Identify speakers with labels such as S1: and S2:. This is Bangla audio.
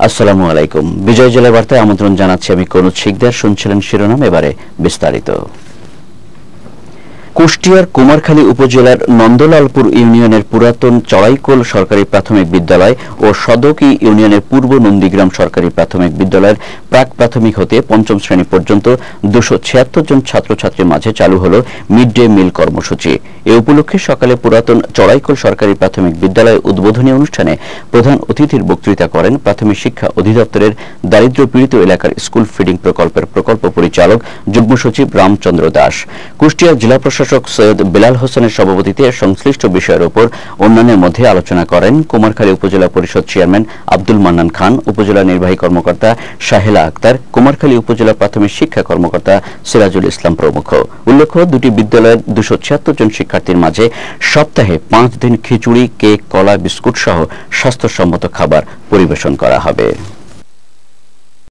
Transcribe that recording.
S1: আসসালামু আলাইকুম। বিজয় জেলা বার্তায় আমন্ত্রণ জানাচ্ছি আমি কনুজ শিকদার। শুনছিলেন শিরোনাম, এবারে বিস্তারিত। কুষ্টিয়ার কুমারখালী উপজেলার নন্দলালপুর ইউনিয়নের পুরাতন চড়াইকোল সরকারি প্রাথমিক বিদ্যালয় ও সদকি ইউনিয়নের পূর্ব নন্দীগ্রাম সরকারি প্রাথমিক বিদ্যালয়ের প্রাক প্রাথমিক হতে পঞ্চম শ্রেণী পর্যন্ত 276 জন ছাত্রছাত্রীর মাঝে চালু হল মিড ডে মিল কর্মসূচি। এ উপলক্ষে সকালে পুরাতন চড়াইকোল সরকারি প্রাথমিক বিদ্যালয়ের উদ্বোধনী অনুষ্ঠানে প্রধান অতিথির বক্তৃতা করেন প্রাথমিক শিক্ষা অধিদপ্তরের দারিদ্র্য পীড়িত এলাকার স্কুল ফিডিং প্রকল্পের প্রকল্প পরিচালক যুগ্ম সচিব রামচন্দ্র দাস। কুষ্টিয়া জেলা প্রশাসক সৈয়দ বেলাল হোসেনের সভাপতিত্বে সংশ্লিষ্ট বিষয়ের উপর অন্যান্যের মধ্যে আলোচনা করেন কুমারখালী উপজেলা পরিষদ চেয়ারম্যান আব্দুল মান্নান খান, উপজেলা নির্বাহী কর্মকর্তা শাহেলা আক্তার, কুমারখালী উপজেলা প্রাথমিক শিক্ষা কর্মকর্তা সিরাজুল ইসলাম প্রমুখ। উল্লেখ্য, দুটি বিদ্যালয়ের 276 জন শিক্ষার্থীর মাঝে সপ্তাহে 5 দিন খিচুড়ি, কেক, কলা, বিস্কুট সহ স্বাস্থ্যসম্মত খাবার পরিবেশন করা হবে।